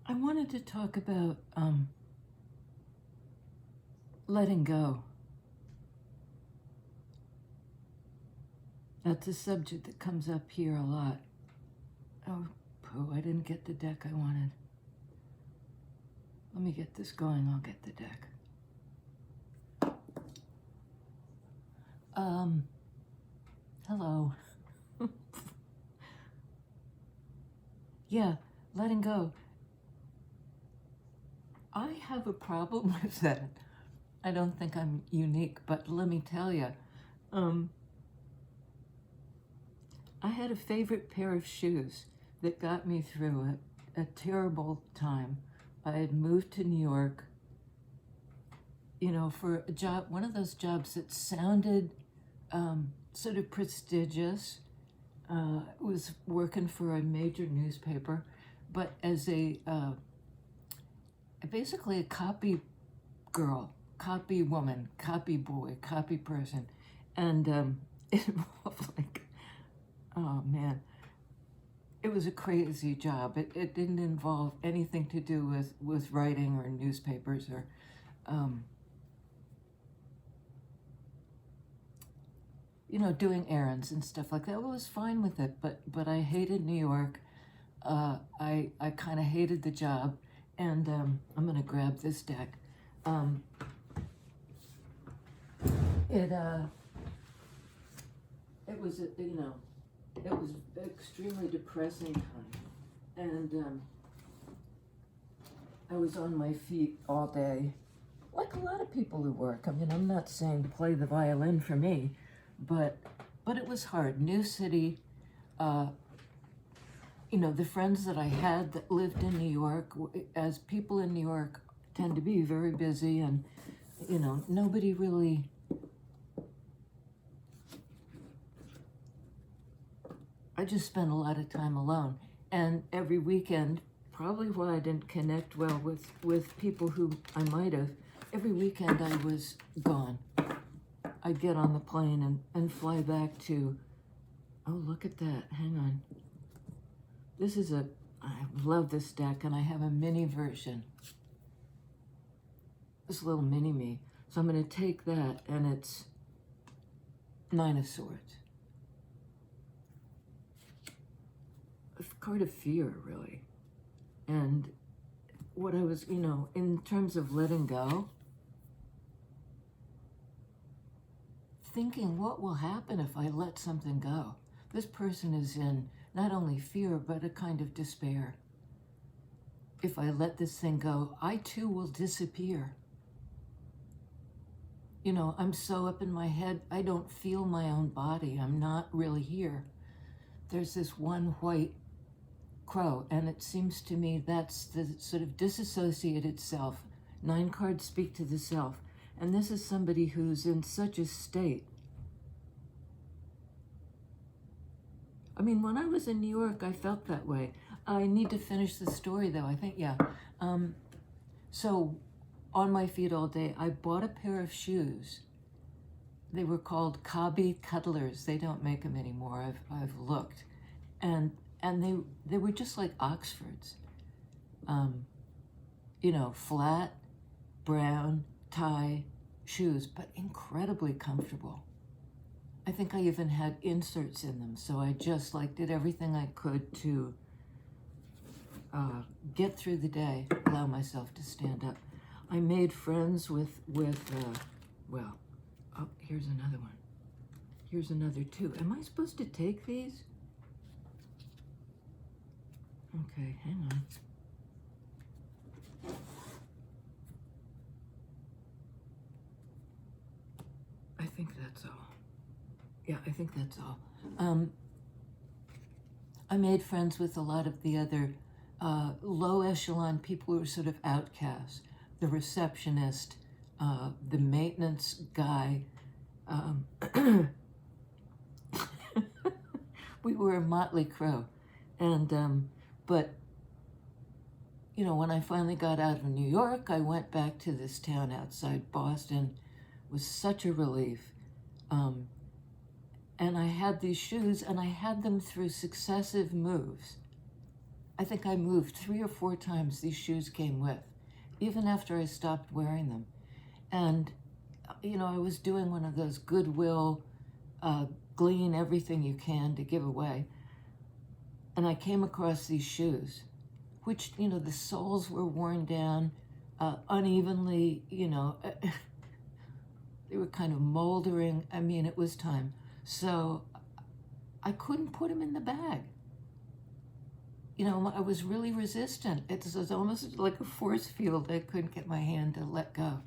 I wanted to talk about letting go. That's a subject that comes up here a lot. Oh, pooh, I didn't get the deck I wanted. Let me get this going, I'll get the deck. Hello. Yeah, letting go. I have a problem with that. I don't think I'm unique, but let me tell you, I had a favorite pair of shoes that got me through a terrible time. I had moved to New York, you know, for a job, one of those jobs that sounded sort of prestigious. Was working for a major newspaper, but as basically a copy girl, copy woman, copy boy, copy person, and it involved like, oh man, it was a crazy job. It didn't involve anything to do with writing or newspapers or you know, doing errands and stuff like that. I was fine with it, but I hated New York. I kind of hated the job, and I'm gonna grab this deck. It was you know, it was extremely depressing time, and I was on my feet all day, like a lot of people who work. I mean, I'm not saying play the violin for me, but it was hard. New city, you know, the friends that I had that lived in New York, as people in New York tend to be very busy, and you know, nobody really I just spent a lot of time alone, and every weekend, probably why I didn't connect well with people who I might have, every weekend I was gone. I'd get on the plane and fly back to, oh, look at that, hang on. This is I love this deck, and I have a mini version. This little mini-me. So I'm gonna take that, and it's Nine of Swords. A card of fear, really. And what I was, you know, in terms of letting go, thinking what will happen if I let something go. This person is in not only fear, but a kind of despair. If I let this thing go, I too will disappear. You know, I'm so up in my head, I don't feel my own body. I'm not really here. There's this one white crow, and it seems to me that's the sort of disassociated self. 9 cards speak to the self, and this is somebody who's in such a state. I mean, when I was in New York, I felt that way. I need to finish the story, though, I think, yeah. So, on my feet all day, I bought a pair of shoes. They were called Cobby Cuddlers. They don't make them anymore. I've looked. And they were just like Oxfords. You know, flat, brown, tie shoes, but incredibly comfortable. I think I even had inserts in them, so I just like did everything I could to get through the day, allow myself to stand up. I made friends with well, oh, here's another one. Here's another 2. Am I supposed to take these? Okay, hang on. I think that's all. Yeah, I think that's all. I made friends with a lot of the other low echelon people who were sort of outcasts. The receptionist, the maintenance guy. We were a motley crew. And, but, you know, when I finally got out of New York, I went back to this town outside Boston. It was such a relief. And I had these shoes, and I had them through successive moves. I think I moved 3 or 4 times these shoes came with, even after I stopped wearing them. And, I was doing one of those Goodwill, glean everything you can to give away. And I came across these shoes, which, the soles were worn down unevenly, they were kind of moldering. I mean, it was time. So I couldn't put them in the bag. I was really resistant. It was almost like a force field. I couldn't get my hand to let go.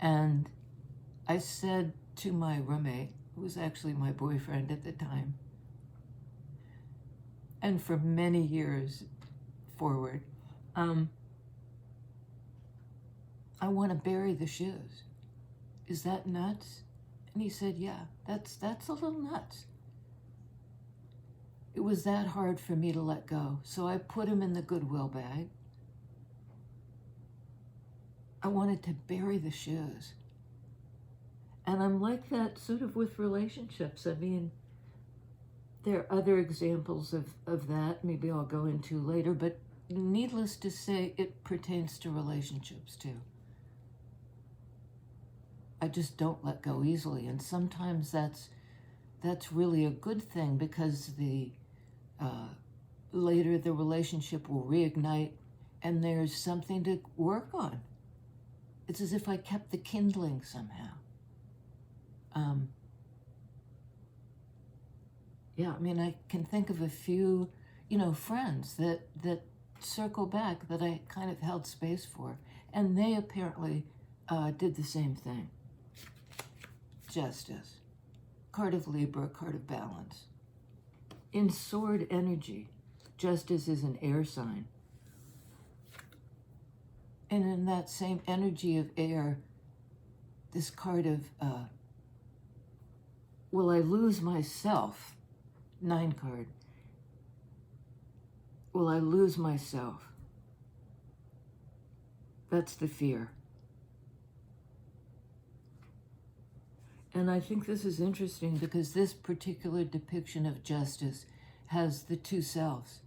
And I said to my roommate, who was actually my boyfriend at the time, and for many years forward, I want to bury the shoes. Is that nuts? And he said, yeah, that's a little nuts. It was that hard for me to let go. So I put him in the Goodwill bag. I wanted to bury the shoes. And I'm like that sort of with relationships. I mean, there are other examples of that. Maybe I'll go into later, but needless to say, it pertains to relationships too. I just don't let go easily. And sometimes that's really a good thing, because later the relationship will reignite and there's something to work on. It's as if I kept the kindling somehow. Yeah, I mean, I can think of a few, friends that circle back that I kind of held space for, and they apparently did the same thing. Justice. Card of Libra, card of balance. In sword energy, justice is an air sign. And in that same energy of air, this card of, will I lose myself? 9 card. Will I lose myself? That's the fear. And I think this is interesting because this particular depiction of justice has the 2 selves.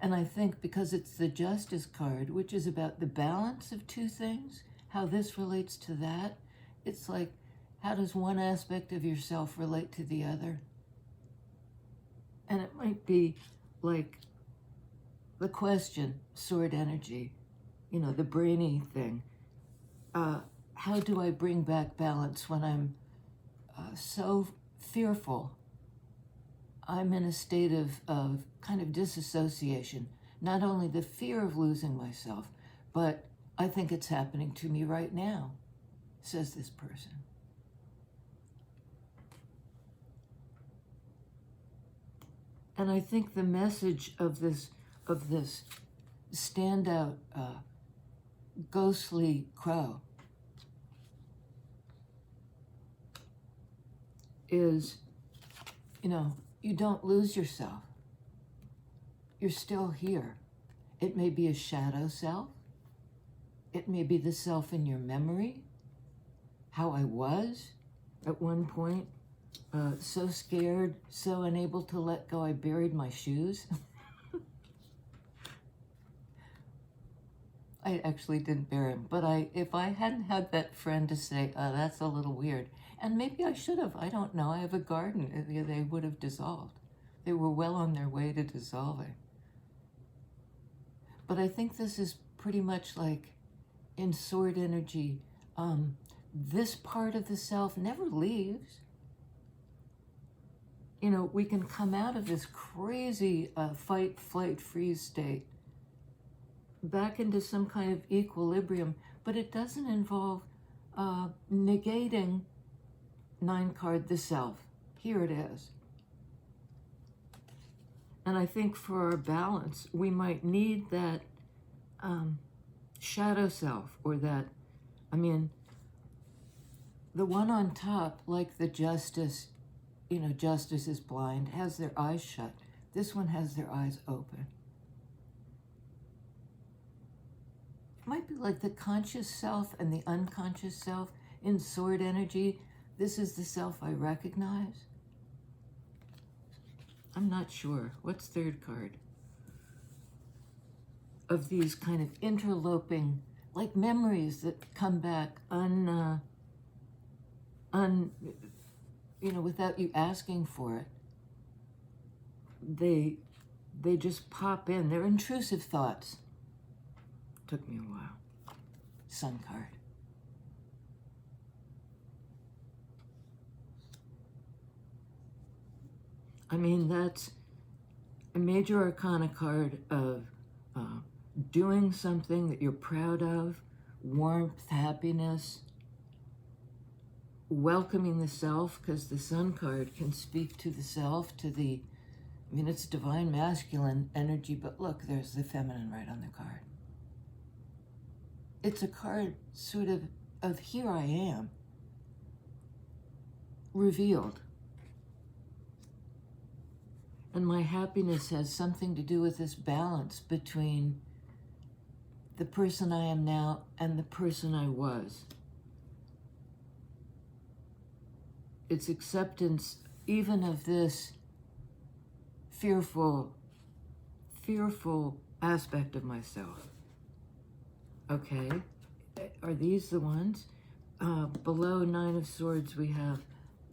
And I think because it's the Justice card, which is about the balance of 2 things, how this relates to that, it's like, how does one aspect of yourself relate to the other? And it might be like the question, sword energy, the brainy thing. How do I bring back balance when I'm so fearful? I'm in a state of kind of disassociation. Not only the fear of losing myself, but I think it's happening to me right now, says this person. And I think the message of this standout ghostly crow is, you don't lose yourself. You're still here. It may be a shadow self. It may be the self in your memory, how I was at one point, so scared, so unable to let go, I buried my shoes. I actually didn't bury them, but if I hadn't had that friend to say, that's a little weird, and maybe I should have, I don't know, I have a garden, they would have dissolved. They were well on their way to dissolving. But I think this is pretty much like in sword energy, this part of the self never leaves. We can come out of this crazy fight, flight, freeze state back into some kind of equilibrium, but it doesn't involve negating 9 card the self. Here it is. And I think for our balance, we might need that shadow self, or that, the one on top, like the justice, justice is blind, has their eyes shut. This one has their eyes open. It might be like the conscious self and the unconscious self in sword energy. This is the self I recognize. I'm not sure. What's third card? Of these kind of interloping, like memories that come back without you asking for it. They just pop in. They're intrusive thoughts. Took me a while. Sun card. I mean, that's a major arcana card of doing something that you're proud of, warmth, happiness, welcoming the self, because the Sun card can speak to the self, it's divine masculine energy, but look, there's the feminine right on the card. It's a card sort of here I am, revealed. And my happiness has something to do with this balance between the person I am now and the person I was. It's acceptance even of this fearful aspect of myself. Okay, are these the ones? Below Nine of Swords we have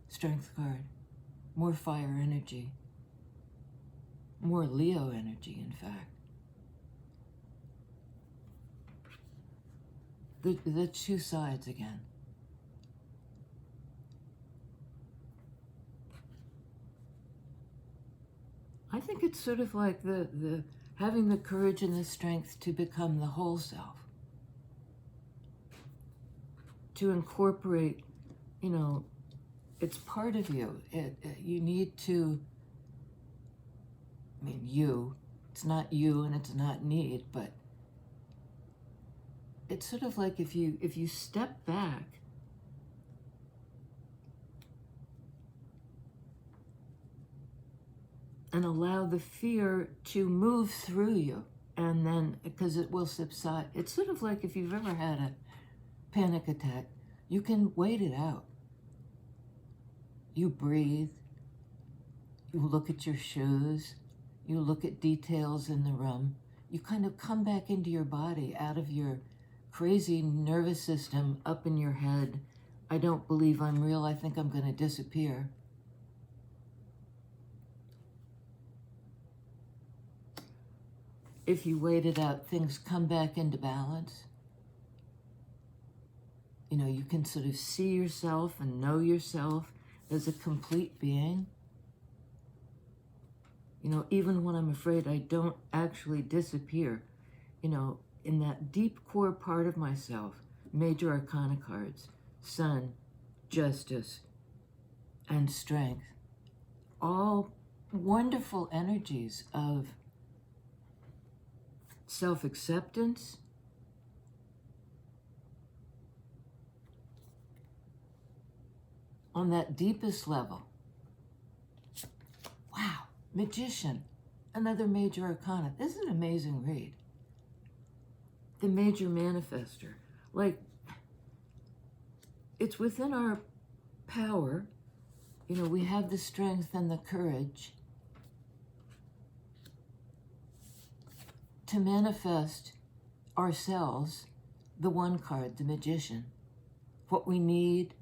Strength card, more fire energy, more Leo energy, in fact. The two sides again. I think it's sort of like the having the courage and the strength to become the whole self. To incorporate, it's part of you. You need to, it's not you and it's not need, but it's sort of like if you step back and allow the fear to move through you, and then, because it will subside. It's sort of like if you've ever had a panic attack, you can wait it out. You breathe, you look at your shoes, you look at details in the room, you kind of come back into your body, out of your crazy nervous system, up in your head. I don't believe I'm real, I think I'm going to disappear. If you wait it out, things come back into balance. You can sort of see yourself and know yourself as a complete being. Even when I'm afraid, I don't actually disappear. In that deep core part of myself, major arcana cards, Sun, Justice, and Strength, all wonderful energies of self-acceptance, on that deepest level. Wow, Magician, another major arcana. This is an amazing read. The major manifester. It's within our power. We have the strength and the courage to manifest ourselves, the one card, the Magician. What we need.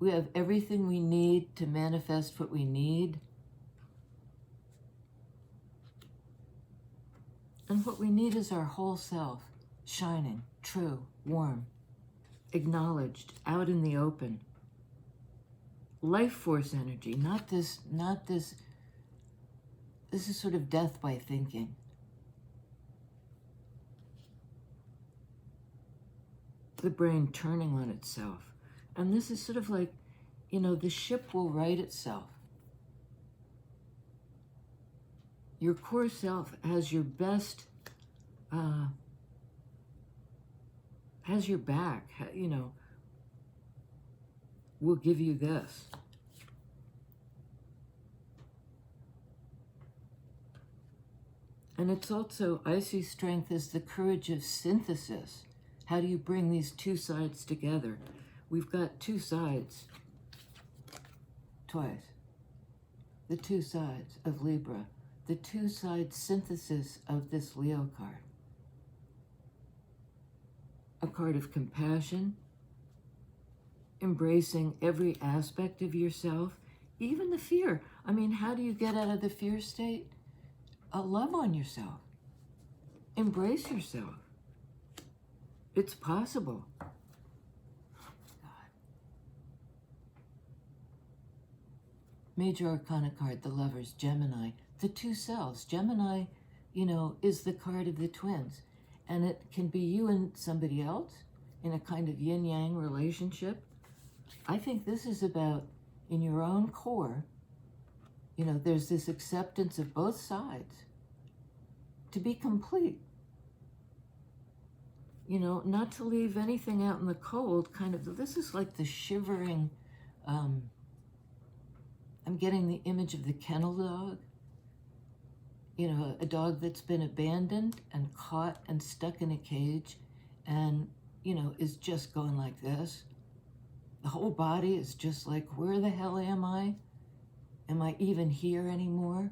We have everything we need to manifest what we need. And what we need is our whole self, shining, true, warm, acknowledged, out in the open. Life force energy, not this, this is sort of death by thinking. The brain turning on itself. And this is sort of like, the ship will right itself. Your core self has your best, has your back, will give you this. And it's also, I see strength as the courage of synthesis. How do you bring these two sides together? We've got two sides, twice. the two sides of Libra, the two-side synthesis of this Leo card. A card of compassion, embracing every aspect of yourself, even the fear. I mean, how do you get out of the fear state? Love on yourself. Embrace yourself. It's possible. God. Major Arcana card, the Lovers, Gemini, the two selves. Gemini, is the card of the twins. And it can be you and somebody else in a kind of yin-yang relationship. I think this is about, in your own core, there's this acceptance of both sides to be complete. Not to leave anything out in the cold, this is like the shivering, I'm getting the image of the kennel dog. A dog that's been abandoned and caught and stuck in a cage and, is just going like this. The whole body is just like, where the hell am I? Am I even here anymore?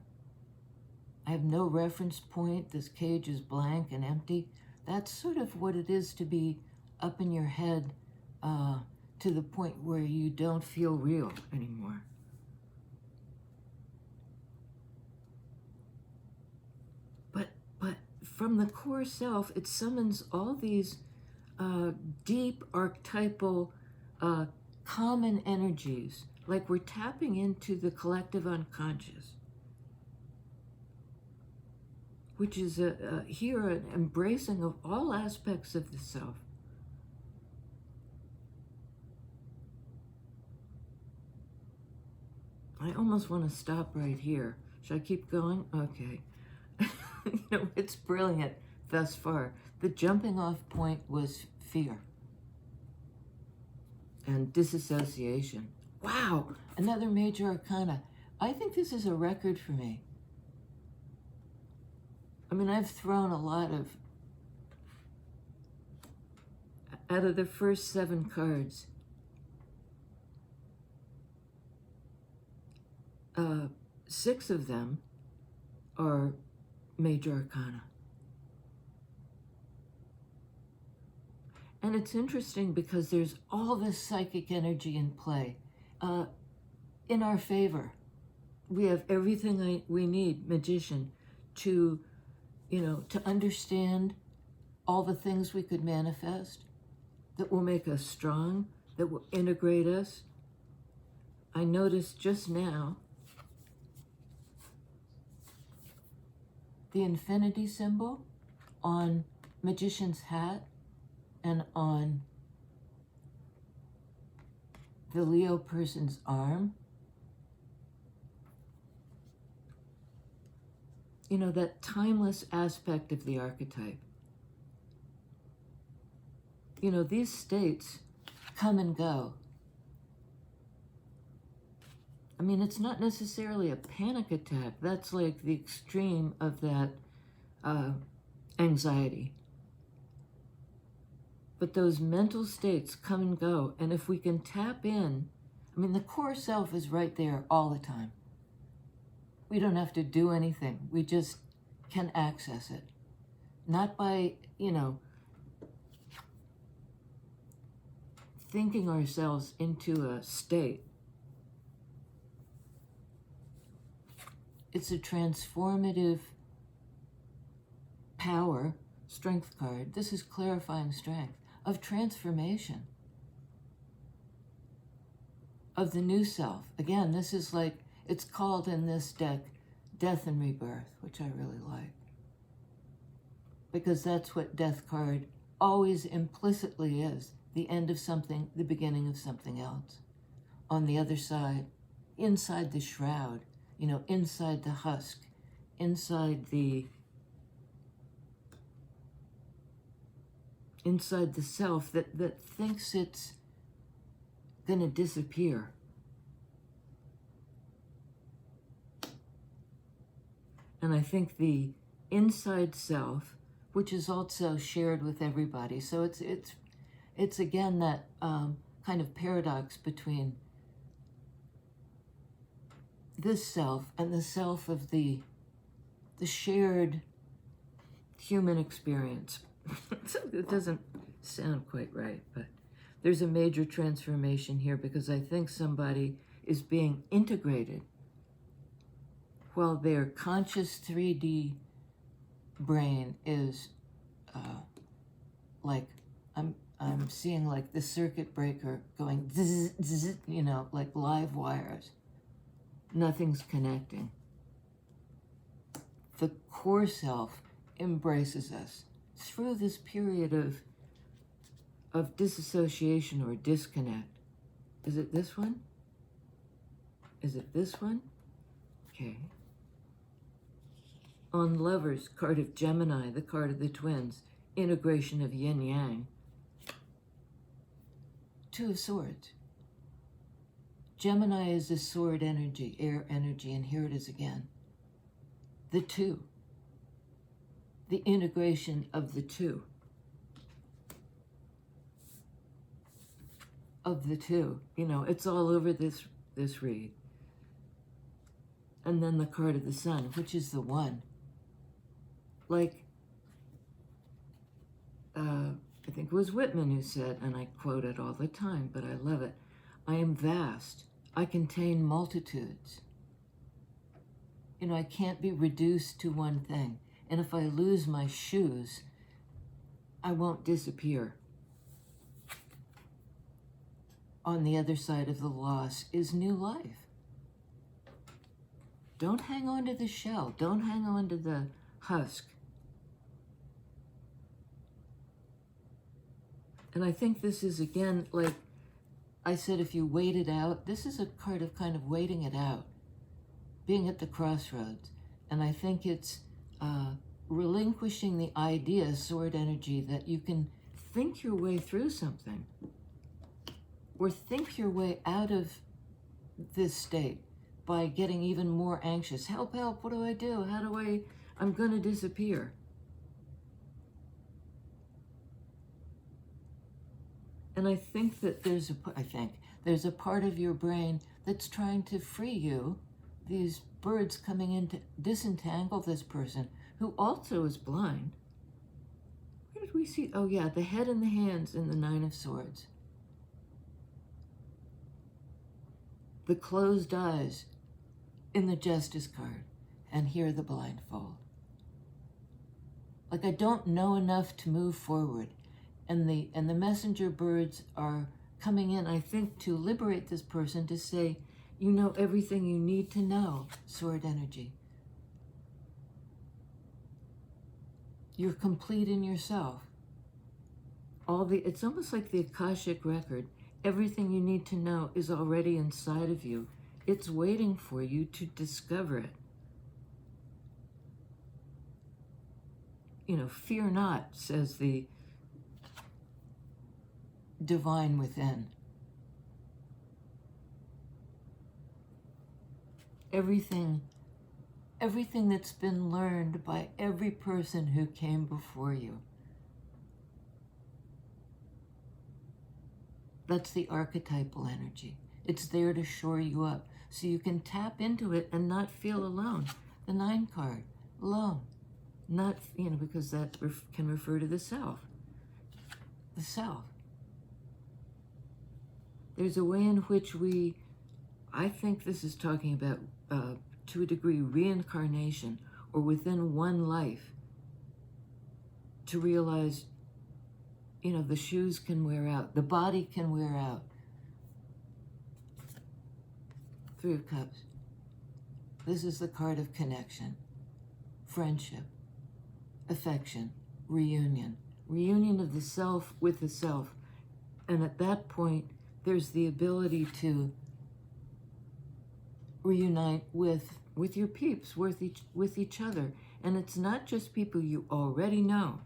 I have no reference point. This cage is blank and empty. That's sort of what it is to be up in your head to the point where you don't feel real anymore. But from the core self, it summons all these deep archetypal common energies, like we're tapping into the collective unconscious, which is here an embracing of all aspects of the self. I almost want to stop right here. Should I keep going? Okay. It's brilliant thus far. The jumping off point was fear and disassociation. Wow, another major arcana. I think this is a record for me. I mean, I've thrown a lot of, out of the first 7 cards, 6 of them are major arcana. And it's interesting because there's all this psychic energy in play. In our favor, we have everything we need, magician, to understand all the things we could manifest that will make us strong, that will integrate us. I noticed just now the infinity symbol on magician's hat and on the Leo person's arm. That timeless aspect of the archetype. These states come and go. I mean, it's not necessarily a panic attack. That's like the extreme of that anxiety. But those mental states come and go. And if we can tap in, the core self is right there all the time. We don't have to do anything. We just can access it. Not by, thinking ourselves into a state. It's a transformative power, strength card. This is clarifying strength, of transformation, of the new self. Again, this is like, it's called in this deck, Death and Rebirth, which I really like. Because that's what Death card always implicitly is. The end of something, the beginning of something else. On the other side, inside the shroud, inside the husk, inside the self that thinks it's gonna disappear. And I think the inside self, which is also shared with everybody, so it's again that kind of paradox between this self and the self of the shared human experience. It doesn't sound quite right, but there's a major transformation here because I think somebody is being integrated while their conscious 3D brain is like, I'm seeing like the circuit breaker going zzz, zzz, you know, like live wires. Nothing's connecting. The core self embraces us through this period of disassociation or disconnect. Is it this one? Is it this one? Okay. On Lovers, card of Gemini, the card of the twins, integration of yin yang. Two of Swords. Gemini is the sword energy, air energy, and here it is again. The two. The integration of the two. Of the two. You know, it's all over this read. And then the card of the Sun, which is the one. Like, I think it was Whitman who said, and I quote it all the time, but I love it, I am vast. I contain multitudes. You know, I can't be reduced to one thing. And if I lose my shoes, I won't disappear. On the other side of the loss is new life. Don't hang on to the shell. Don't hang on to the husk. And I think this is, again, like I said, if you wait it out, this is a card of kind of waiting it out, being at the crossroads. And I think it's relinquishing the idea, sword energy, that you can think your way through something or think your way out of this state by getting even more anxious. Help, help, what do I do? How do I'm going to disappear. And I think that there's a part of your brain that's trying to free you, these birds coming in to disentangle this person who also is blind. Where did we see? Oh yeah, the head and the hands in the Nine of Swords. The closed eyes in the Justice card, and here the blindfold. Like I don't know enough to move forward. And the messenger birds are coming in, I think, to liberate this person, to say, you know everything you need to know, sword energy. You're complete in yourself. It's almost like the Akashic record. Everything you need to know is already inside of you. It's waiting for you to discover it. You know, fear not, says the divine within. Everything that's been learned by every person who came before you. That's the archetypal energy. It's there to shore you up so you can tap into it and not feel alone. The 9 card, alone. Not, you know, because that can refer to the self. The self. There's a way in which I think this is talking about, to a degree, reincarnation, or within one life, to realize, you know, the shoes can wear out, the body can wear out. 3 of Cups. This is the card of connection, friendship, affection, reunion. Reunion of the self with the self. And at that point, there's the ability to reunite with your peeps, with each other. And it's not just people you already know.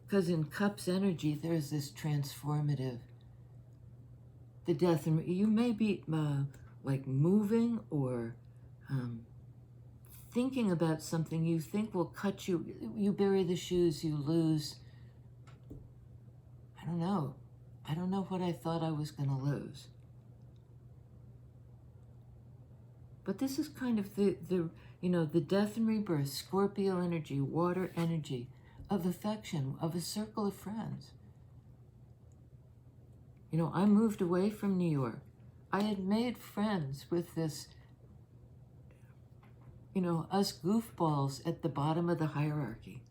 Because in Cups energy, there's this transformative, the death, and you may be like moving or thinking about something you think will cut you. You bury the shoes, you lose. I don't know what I thought I was going to lose. But this is kind of the death and rebirth, Scorpio energy, water energy, of affection, of a circle of friends. I moved away from New York. I had made friends with this, us goofballs at the bottom of the hierarchy.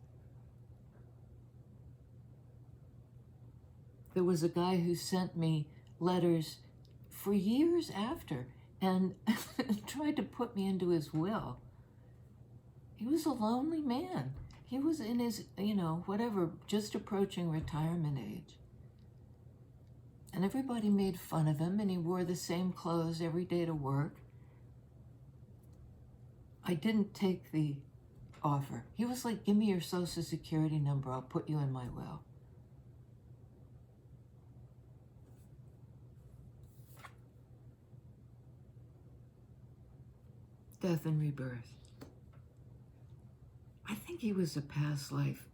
There was a guy who sent me letters for years after and tried to put me into his will. He was a lonely man. He was in his, whatever, just approaching retirement age. And everybody made fun of him, and he wore the same clothes every day to work. I didn't take the offer. He was like, give me your social security number, I'll put you in my will. Death and rebirth. I think he was a past life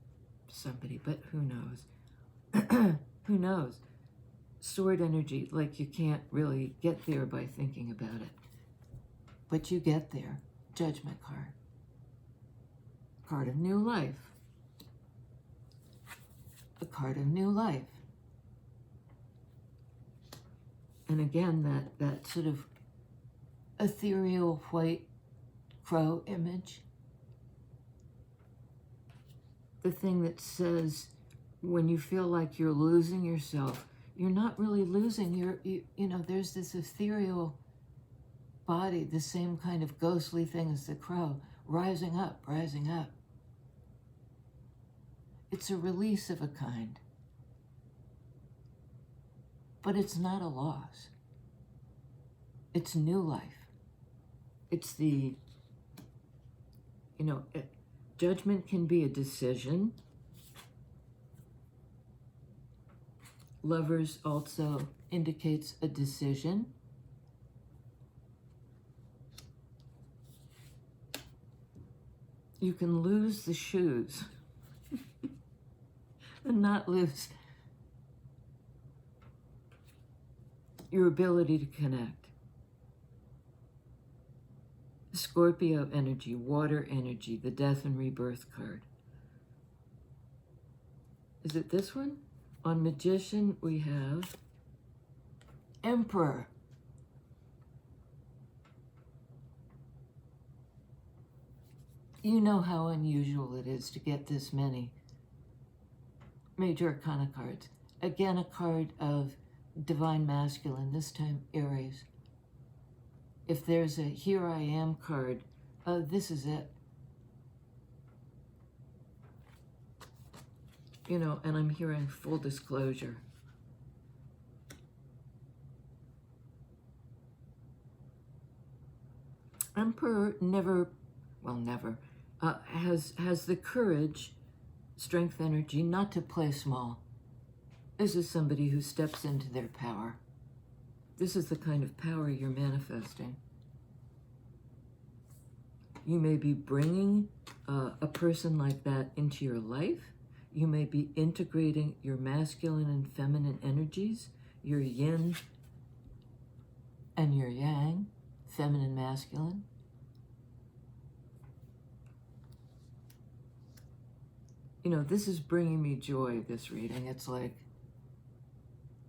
somebody, but who knows? Who knows? Sword energy, like you can't really get there by thinking about it. But you get there. Judgment card. Card of new life. A card of new life. And again, that sort of ethereal white crow image. The thing that says when you feel like you're losing yourself, you're not really losing. There's this ethereal body, the same kind of ghostly thing as the crow, rising up, rising up. It's a release of a kind. But it's not a loss. It's new life. It's judgment can be a decision. Lovers also indicates a decision. You can lose the shoes and not lose your ability to connect. Scorpio energy, water energy, the death and rebirth card. Is it this one? On Magician, we have Emperor. You know how unusual it is to get this many major arcana cards. Again, a card of divine masculine, this time Aries. If there's a Here I Am card, this is it. And I'm hearing full disclosure. Emperor never has the courage, strength energy, not to play small. This is somebody who steps into their power. This is the kind of power you're manifesting. You may be bringing a person like that into your life. You may be integrating your masculine and feminine energies, your yin and your yang, feminine, masculine. This is bringing me joy, this reading. It's like,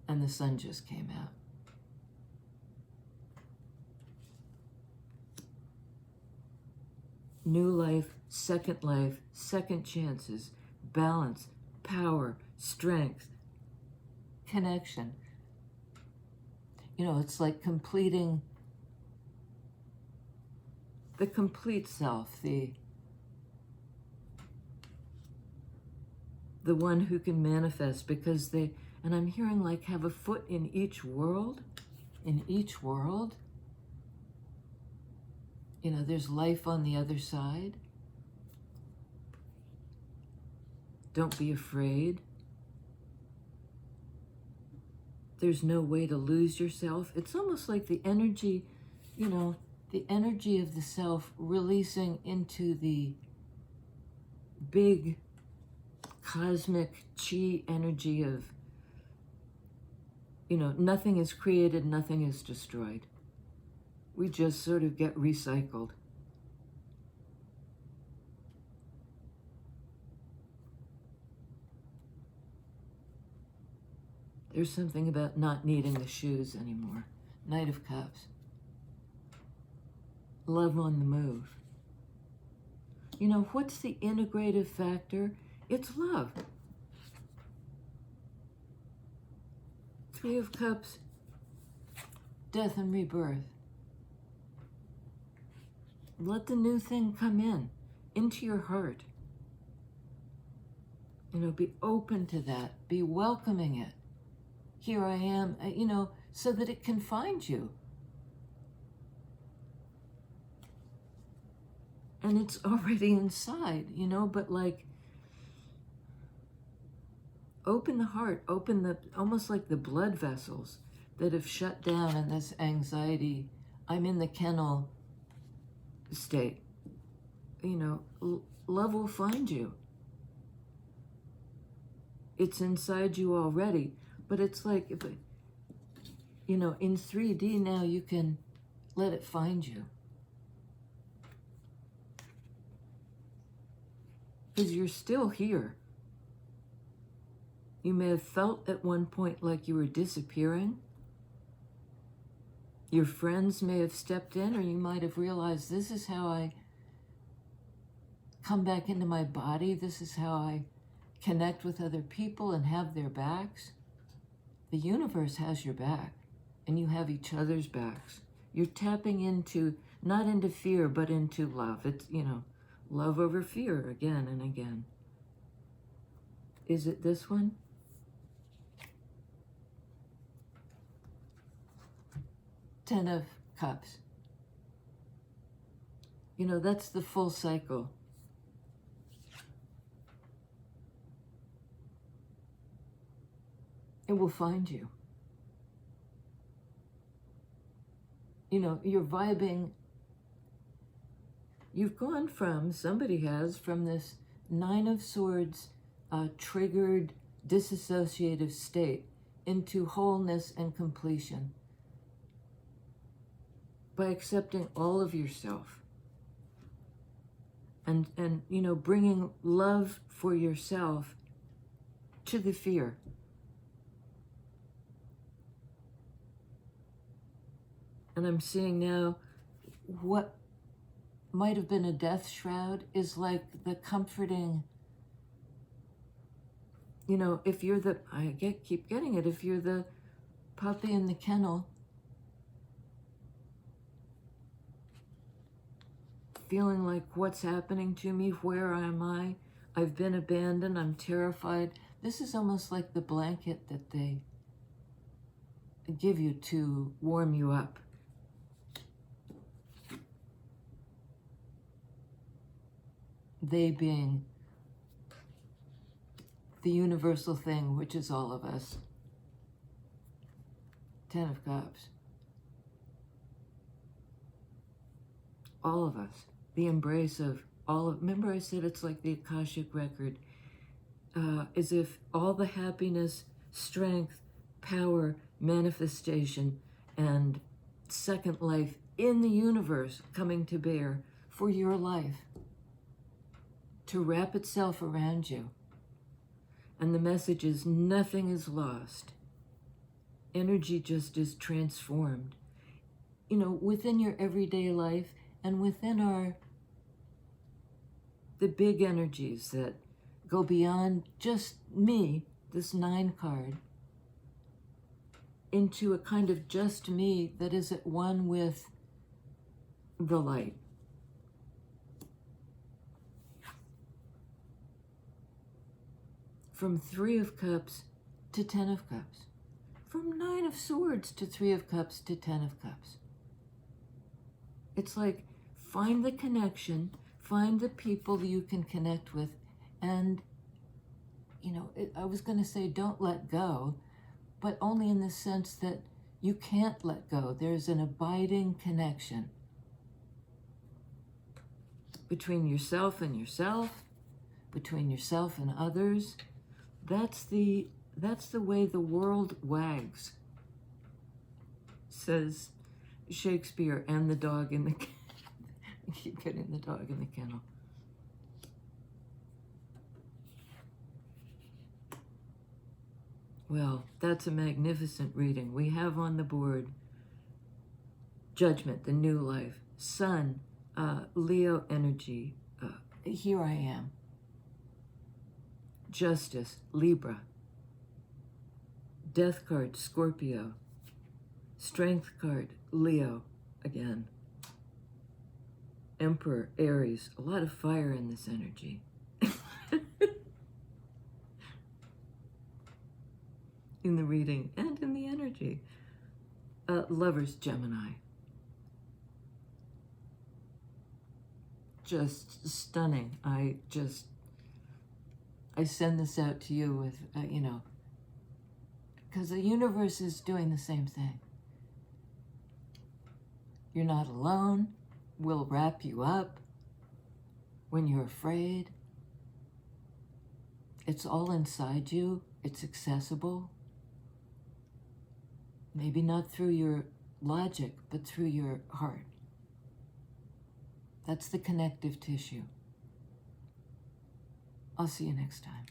and the sun just came out. New life, second chances, balance, power, strength, connection. It's like completing the complete self, the one who can manifest, because and I'm hearing like have a foot in each world, there's life on the other side. Don't be afraid. There's no way to lose yourself. It's almost like the energy, the energy of the self releasing into the big cosmic chi energy of, nothing is created, nothing is destroyed. We just sort of get recycled. There's something about not needing the shoes anymore. Knight of Cups. Love on the move. You know, what's the integrative factor? It's love. Three of Cups, death and rebirth. Let the new thing come into your heart. You know, be open to that. Be welcoming it. Here I am, you know, so that it can find you. And it's already inside, you know, but like, open the heart, open the, almost like the blood vessels that have shut down in this anxiety, I'm in the kennel state. You know, love will find you. It's inside you already, but it's like, you know, in 3D now you can let it find you. Because you're still here. You may have felt at one point like you were disappearing. Your friends may have stepped in, or you might have realized, this is how I come back into my body. This is how I connect with other people and have their backs. The universe has your back, and you have each other's backs. You're tapping into, not into fear, but into love. It's, you know, love over fear again and again. Is it this one? Ten of Cups. You know, that's the full cycle. It will find you. You know, you're vibing. You've gone from, somebody has, from this Nine of Swords triggered disassociative state into wholeness and completion by accepting all of yourself and you know, bringing love for yourself to the fear. And I'm seeing now what might have been a death shroud is like the comforting, you know, if you're the, keep getting it, if you're the puppy in the kennel, feeling like, what's happening to me? Where am I? I've been abandoned. I'm terrified. This is almost like the blanket that they give you to warm you up. They being the universal thing, which is all of us. Ten of Cups. All of us. The embrace of all of, remember I said it's like the Akashic record, as if all the happiness, strength, power, manifestation, and second life in the universe coming to bear for your life, to wrap itself around you. And the message is, nothing is lost. Energy just is transformed. You know, within your everyday life and within the big energies that go beyond just me, this 9 card, into a kind of just me that is at one with the light. From 3 of Cups to 10 of Cups. From 9 of Swords to 3 of Cups to 10 of Cups. It's like, find the connection, find the people you can connect with, and, you know, I was going to say don't let go, but only in the sense that you can't let go. There's an abiding connection between yourself and yourself, between yourself and others. That's the way the world wags. Says, Shakespeare and the dog in the keep getting the dog in the kennel. Well, that's a magnificent reading. We have on the board Judgment, the new life, Sun, Leo energy, here I am. Justice, Libra. Death card, Scorpio. Strength card, Leo, again. Emperor, Aries. A lot of fire in this energy. In the reading and in the energy. Lovers, Gemini. Just stunning. I send this out to you with, because the universe is doing the same thing. You're not alone. We'll wrap you up when you're afraid. It's all inside you. It's accessible. Maybe not through your logic, but through your heart. That's the connective tissue. I'll see you next time.